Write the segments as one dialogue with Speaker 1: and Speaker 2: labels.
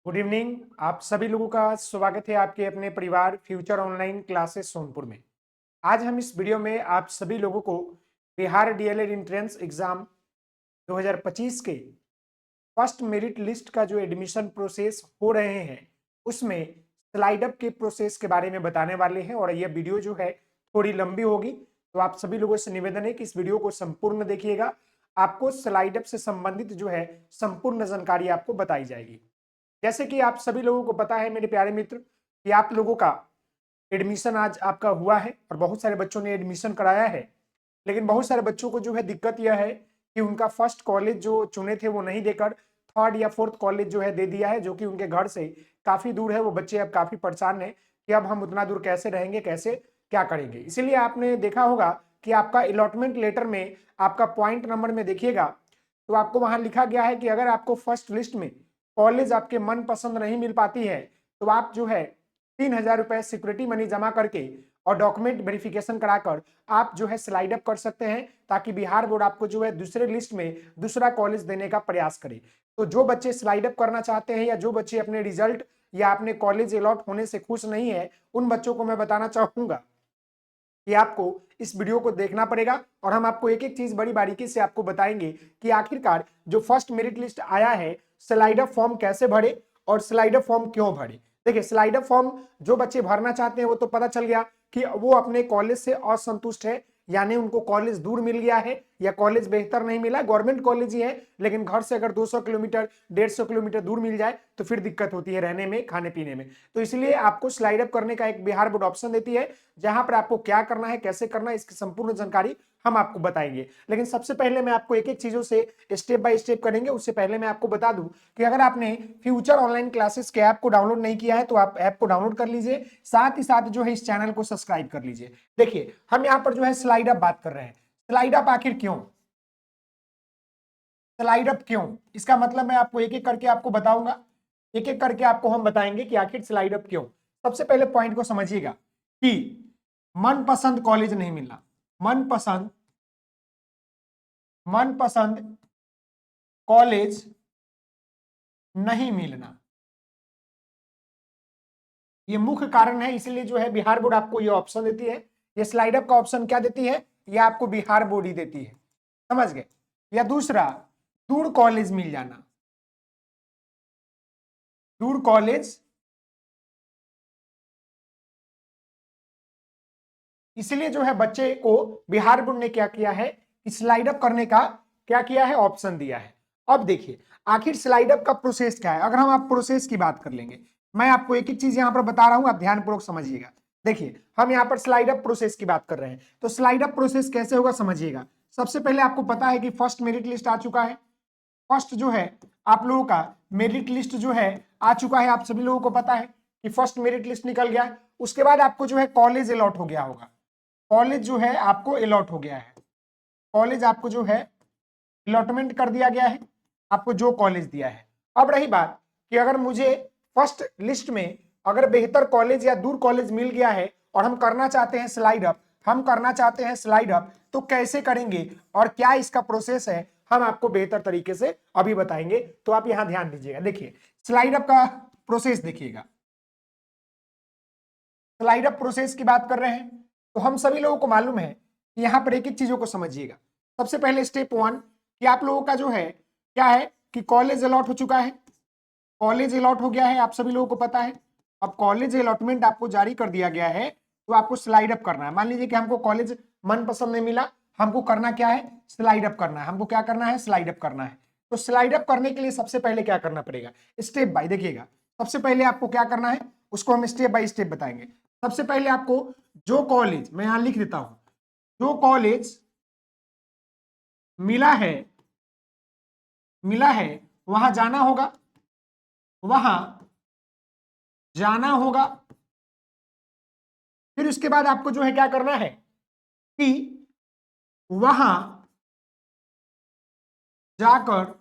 Speaker 1: Good evening. आप सभी लोगों का स्वागत है आपके अपने परिवार फ्यूचर ऑनलाइन क्लासेस सोनपुर में। आज हम इस वीडियो में आप सभी लोगों को बिहार डीएलएड एंट्रेंस एग्जाम 2025 के फर्स्ट मेरिट लिस्ट का जो एडमिशन प्रोसेस हो रहे हैं उसमें स्लाइड अप के प्रोसेस के बारे में बताने वाले हैं और यह वीडियो जो है थोड़ी लंबी होगी, तो आप सभी लोगों से निवेदन है कि इस वीडियो को संपूर्ण देखिएगा। आपको स्लाइड अप से संबंधित जो है संपूर्ण जानकारी आपको बताई जाएगी। जैसे कि आप सभी लोगों को पता है मेरे प्यारे मित्र कि आप लोगों का एडमिशन आज आपका हुआ है और बहुत सारे बच्चों ने एडमिशन कराया है, लेकिन बहुत सारे बच्चों को जो है दिक्कत यह है कि उनका फर्स्ट कॉलेज जो चुने थे वो नहीं देकर थर्ड या फोर्थ कॉलेज जो है दे दिया है, जो कि उनके घर से काफी दूर है। वो बच्चे अब काफी परेशान है कि अब हम उतना दूर कैसे रहेंगे, कैसे क्या करेंगे। इसीलिए आपने देखा होगा कि आपका अलॉटमेंट लेटर में आपका पॉइंट नंबर में देखिएगा तो आपको वहां लिखा गया है कि अगर आपको फर्स्ट लिस्ट में कॉलेज आपके मन पसंद नहीं मिल पाती है तो आप जो है 3,000 रुपए सिक्योरिटी मनी जमा करके और डॉक्यूमेंट वेरिफिकेशन कराकर आप जो है स्लाइड अप कर सकते हैं, ताकि बिहार बोर्ड आपको जो है दूसरे लिस्ट में दूसरा कॉलेज देने का प्रयास करे। तो जो बच्चे स्लाइड अप करना चाहते हैं या जो बच्चे अपने रिजल्ट या अपने कॉलेज अलॉट होने से खुश नहीं है, उन बच्चों को मैं बताना चाहूंगा कि आपको इस वीडियो को देखना पड़ेगा और हम आपको एक एक चीज बड़ी बारीकी से आपको बताएंगे कि आखिरकार जो फर्स्ट मेरिट लिस्ट आया है स्लाइड अप फॉर्म कैसे भरे और स्लाइड अप फॉर्म क्यों भरे। देखिए, स्लाइड अप फॉर्म जो बच्चे भरना चाहते हैं वो तो पता चल गया कि वो अपने कॉलेज से असंतुष्ट है, यानी उनको कॉलेज दूर मिल गया है या कॉलेज बेहतर नहीं मिला। गवर्नमेंट कॉलेज ही है लेकिन घर से अगर 200 किलोमीटर 150 किलोमीटर दूर मिल जाए तो फिर दिक्कत होती है रहने में, खाने पीने में। तो इसलिए आपको स्लाइड अप करने का एक बिहार बोर्ड ऑप्शन देती है जहां पर आपको क्या करना है, कैसे करना है, इसकी संपूर्ण जानकारी हम आपको बताएंगे। लेकिन सबसे पहले मैं आपको एक एक चीजों से स्टेप बाय स्टेप करेंगे। उससे पहले मैं आपको बता दूं कि अगर आपने फ्यूचर ऑनलाइन क्लासेस के ऐप को डाउनलोड नहीं किया है तो आप ऐप को डाउनलोड कर लीजिए, साथ ही साथ जो है इस चैनल को सब्सक्राइब कर लीजिए। देखिए, हम यहाँ पर जो है स्लाइड अप बात कर रहे हैं। स्लाइड अप आखिर क्यों, स्लाइड अप क्यों, इसका मतलब मैं आपको एक एक करके आपको बताऊंगा। एक एक करके आपको हम बताएंगे कि आखिर स्लाइड अप क्यों। सबसे पहले पॉइंट को समझिएगा कि मनपसंद कॉलेज नहीं मिलना, मनपसंद मनपसंद कॉलेज नहीं मिलना, ये मुख्य कारण है। इसलिए जो है बिहार बोर्ड आपको ये ऑप्शन देती है। ये स्लाइड अप का ऑप्शन क्या देती है, ये आपको बिहार बोर्ड ही देती है, समझ गए। या दूसरा, दूर कॉलेज मिल जाना, दूर कॉलेज। इसलिए जो है बच्चे को बिहार बोर्ड ने क्या किया है कि स्लाइड अप करने का क्या किया है, ऑप्शन दिया है। अब देखिए आखिर स्लाइड अप का प्रोसेस क्या है। अगर हम आप प्रोसेस की बात कर लेंगे, मैं आपको एक एक चीज यहां पर बता रहा हूं, आप ध्यानपूर्वक समझिएगा। देखिए, हम यहां पर स्लाइड अप प्रोसेस की बात कर रहे हैं, तो स्लाइड अप प्रोसेस कैसे होगा समझिएगा। सबसे पहले आपको पता है कि फर्स्ट मेरिट लिस्ट आ चुका है। फर्स्ट जो है आप लोगों का मेरिट लिस्ट जो है आ चुका है, आप सभी लोगों को पता है कि फर्स्ट मेरिट लिस्ट निकल गया है। उसके बाद आपको जो है कॉलेज अलॉट हो गया होगा, कॉलेज जो है आपको अलॉट हो गया है, कॉलेज आपको जो है अलॉटमेंट कर दिया गया है, आपको जो कॉलेज दिया है। अब रही बात कि अगर मुझे फर्स्ट लिस्ट में अगर बेहतर कॉलेज या दूर कॉलेज मिल गया है और हम करना चाहते हैं स्लाइड अप, हम करना चाहते हैं स्लाइड अप, तो कैसे करेंगे और क्या इसका प्रोसेस है, हम आपको बेहतर तरीके से अभी बताएंगे। तो आप यहां ध्यान दीजिएगा। देखिए, स्लाइड अप का प्रोसेस देखिएगा। स्लाइड अप प्रोसेस की बात कर रहे हैं तो हम सभी लोगों को मालूम है कि यहां पर एक एक चीजों को समझिएगा। सबसे पहले स्टेप वन कि आप लोगों का जो है क्या है कि कॉलेज अलॉट हो चुका है, कॉलेज अलॉट हो गया है, आप सभी लोगों को पता है। अब कॉलेज अलॉटमेंट आपको जारी कर दिया गया है तो आपको स्लाइड अप करना है। मान लीजिए कि हमको कॉलेज मन पसंद नहीं मिला, हमको करना क्या है, स्लाइड अप करना है। हमको क्या करना है, स्लाइड अप करना है। तो स्लाइड अप करने के लिए सबसे पहले क्या करना पड़ेगा, स्टेप बाय देखिएगा। सबसे पहले आपको क्या करना है उसको हम स्टेप बाय स्टेप बताएंगे। सबसे पहले आपको जो कॉलेज, मैं यहां लिख देता हूं, जो कॉलेज मिला है, मिला है वहां जाना होगा, वहां जाना होगा। फिर उसके बाद आपको जो है क्या करना है कि वहां जाकर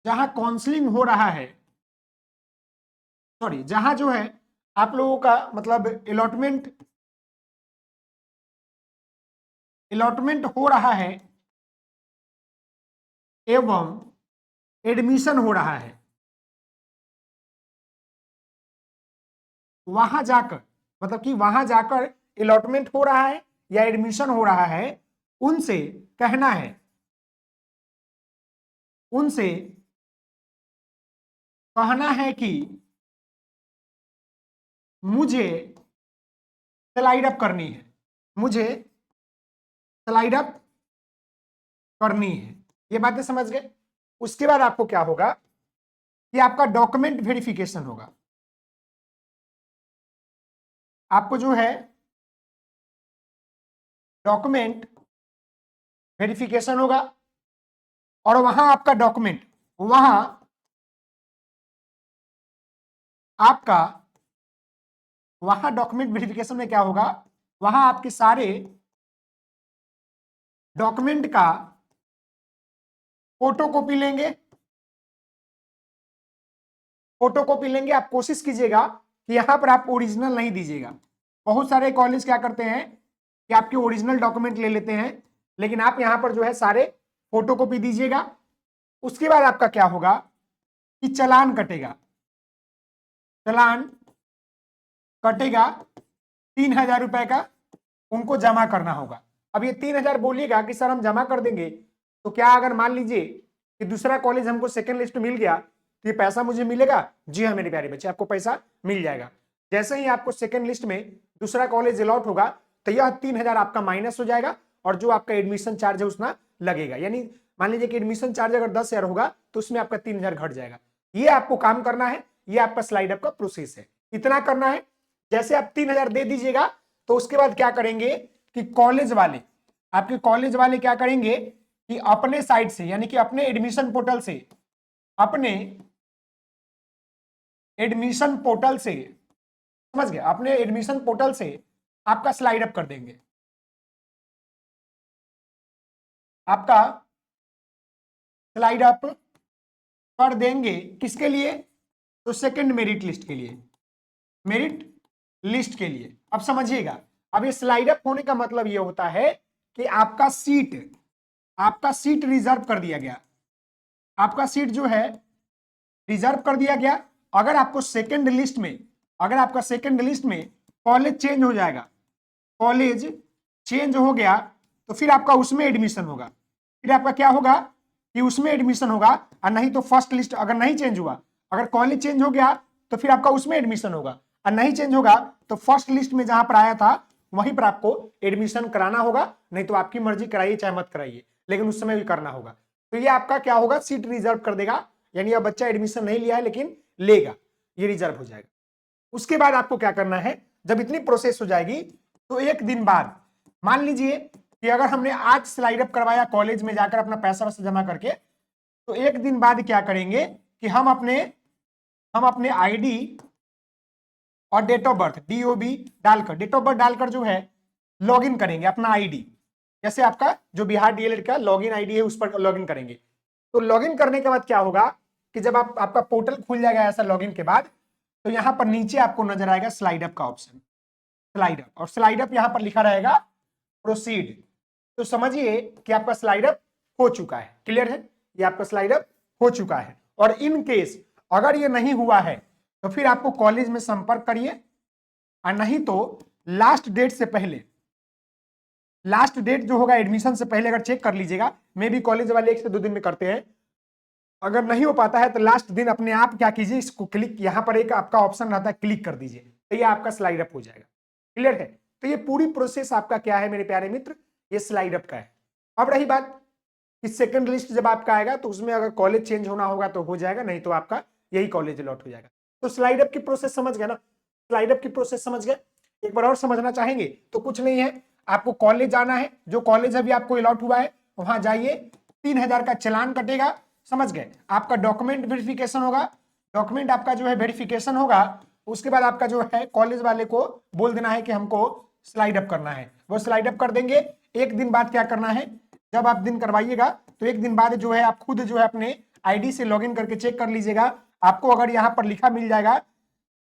Speaker 1: जहां काउंसलिंग हो रहा है, सॉरी जहां जो है आप लोगों का मतलब अलॉटमेंट अलॉटमेंट हो रहा है एवं एडमिशन हो रहा है, वहां जाकर, मतलब कि वहां जाकर अलॉटमेंट हो रहा है या एडमिशन हो रहा है, उनसे कहना है, उनसे कहना है कि मुझे स्लाइड अप करनी है, मुझे स्लाइड अप करनी है। ये बातें समझ गए। उसके बाद आपको क्या होगा कि आपका डॉक्यूमेंट वेरिफिकेशन होगा। आपको जो है डॉक्यूमेंट वेरिफिकेशन होगा और वहां आपका डॉक्यूमेंट, वहां आपका, वहां डॉक्यूमेंट वेरिफिकेशन में क्या होगा, वहां आपके सारे डॉक्यूमेंट का फोटोकॉपी लेंगे, फोटोकॉपी लेंगे। आप कोशिश कीजिएगा कि यहां पर आप ओरिजिनल नहीं दीजिएगा। बहुत सारे कॉलेज क्या करते हैं कि आपके ओरिजिनल डॉक्यूमेंट ले लेते हैं, लेकिन आप यहां पर जो है सारे फोटोकॉपी दीजिएगा। उसके बाद आपका क्या होगा कि चालान कटेगा, चालान कटेगा 3,000 रुपए का, उनको जमा करना होगा। अब ये 3,000 बोलिएगा कि सर हम जमा कर देंगे, तो क्या अगर मान लीजिए कि दूसरा कॉलेज हमको सेकंड लिस्ट मिल गया तो ये पैसा मुझे मिलेगा? जी हाँ मेरे प्यारे बच्चे, आपको पैसा मिल जाएगा। जैसे ही आपको सेकंड लिस्ट में दूसरा कॉलेज अलॉट होगा तो यह 3,000 आपका माइनस हो जाएगा और जो आपका एडमिशन चार्ज है उसमें लगेगा। यानी मान लीजिए कि एडमिशन चार्ज अगर 10,000 होगा तो उसमें आपका 3,000 घट जाएगा। ये आपको काम करना है, ये आपका स्लाइड अप का प्रोसेस है, इतना करना है। जैसे आप 3,000 दे दीजिएगा तो उसके बाद क्या करेंगे कि कॉलेज वाले, आपके कॉलेज वाले क्या करेंगे कि अपने साइड से, यानी कि अपने एडमिशन पोर्टल से, अपने एडमिशन पोर्टल से, समझ गए, अपने एडमिशन पोर्टल से आपका स्लाइड अप कर देंगे। आपका स्लाइड अप कर देंगे किसके लिए? तो सेकंड मेरिट लिस्ट के लिए, मेरिट लिस्ट के लिए। अब समझिएगा, अब ये स्लाइड अप होने का मतलब ये होता है कि आपका सीट, आपका सीट रिजर्व कर दिया गया, आपका सीट जो है रिजर्व कर दिया गया। अगर आपको सेकंड लिस्ट में, अगर आपका सेकंड लिस्ट में कॉलेज चेंज हो जाएगा, कॉलेज चेंज हो गया तो फिर आपका उसमें एडमिशन होगा, फिर आपका क्या होगा कि उसमें एडमिशन होगा। और नहीं तो फर्स्ट लिस्ट अगर नहीं चेंज हुआ, अगर कॉलेज चेंज हो गया तो फिर आपका उसमें एडमिशन होगा, और नहीं चेंज होगा तो फर्स्ट लिस्ट में जहां पर आया था वहीं पर आपको एडमिशन कराना होगा। नहीं तो आपकी मर्जी, कराइए चाहे मत कराइए, लेकिन उस समय भी करना होगा। तो ये आपका क्या होगा, सीट रिजर्व कर देगा, यानी अब बच्चा एडमिशन नहीं लिया है लेकिन लेगा, ये रिजर्व हो जाएगा। उसके बाद आपको क्या करना है, जब इतनी प्रोसेस हो जाएगी तो एक दिन बाद, मान लीजिए कि अगर हमने आज स्लाइड अप करवाया कॉलेज में जाकर अपना पैसा वैसा जमा करके, तो एक दिन बाद क्या करेंगे कि हम अपने आईडी और डेट ऑफ बर्थ, डीओबी डालकर, डेट ऑफ बर्थ डालकर जो है लॉगिन करेंगे अपना आईडी। जैसे आपका जो बिहार डीएलएड का लॉगिन आईडी है उस पर लॉगिन करेंगे। तो लॉगिन करने के बाद क्या होगा कि जब आपका पोर्टल खुल जाएगा ऐसा लॉगिन के बाद, तो यहां पर नीचे आपको नजर आएगा स्लाइड अप का ऑप्शन, स्लाइड अप, और स्लाइड अप यहां पर लिखा रहेगा प्रोसीड। तो समझिए कि आपका स्लाइड अप हो चुका है। क्लियर है? ये आपका स्लाइड अप हो चुका है। और इन केस अगर ये नहीं हुआ है तो फिर आपको कॉलेज में संपर्क करिए, और नहीं तो लास्ट डेट से पहले, लास्ट डेट जो होगा एडमिशन से पहले अगर चेक कर लीजिएगा, मे भी कॉलेज वाले 1 से 2 दिन में करते हैं। अगर नहीं हो पाता है तो लास्ट दिन अपने आप क्या कीजिए, इसको क्लिक, यहां पर एक आपका ऑप्शन रहता है क्लिक कर दीजिए, तो ये आपका स्लाइड अप हो जाएगा। क्लियर है? तो ये पूरी प्रोसेस आपका क्या है मेरे प्यारे मित्र, ये स्लाइड अप का है। अब रही बात कि सेकंड लिस्ट जब आपका आएगा तो उसमें अगर कॉलेज चेंज होना होगा तो हो जाएगा, नहीं तो आपका यही कॉलेज अलॉट हो जाएगा। तो स्लाइड अप की प्रोसेस समझ गए ना? स्लाइड अप की प्रोसेस समझ गए? एक बार और समझना चाहेंगे तो कुछ नहीं है, आपको कॉलेज जाना है, जो कॉलेज अभी आपको अलॉट हुआ है वहां जाइए, 3,000 का चालान कटेगा, समझ गए? आपका डॉक्यूमेंट वेरिफिकेशन होगा, डॉक्यूमेंट आपका जो है वेरिफिकेशन होगा। उसके बाद आपका जो है कॉलेज वाले को बोल देना है कि हमको स्लाइड अप करना है, वो स्लाइड अप कर देंगे। एक दिन बाद क्या करना है, जब आप दिन करवाइएगा तो एक दिन बाद जो है आप खुद जो है अपने आईडी से लॉगिन करके चेक कर लीजिएगा। आपको अगर यहां पर लिखा मिल जाएगा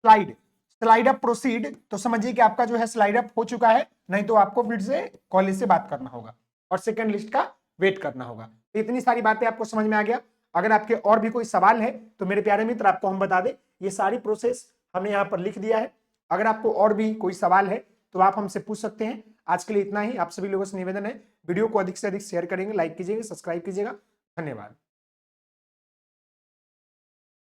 Speaker 1: स्लाइड अप प्रोसीड, तो समझिए कि आपका जो है स्लाइड अप हो चुका है, नहीं तो आपको फिर से कॉलेज से बात करना होगा और सेकंड लिस्ट का वेट करना होगा। तो इतनी सारी बातें आपको समझ में आ गया। अगर आपके और भी कोई सवाल है तो मेरे प्यारे मित्र आपको हम बता दें, ये सारी प्रोसेस हमने यहाँ पर लिख दिया है, अगर आपको और भी कोई सवाल है तो आप हमसे पूछ सकते हैं। आज के लिए इतना ही। आप सभी लोगों से निवेदन है, वीडियो को अधिक से अधिक शेयर करेंगे, लाइक कीजिएगा, सब्सक्राइब कीजिएगा। धन्यवाद।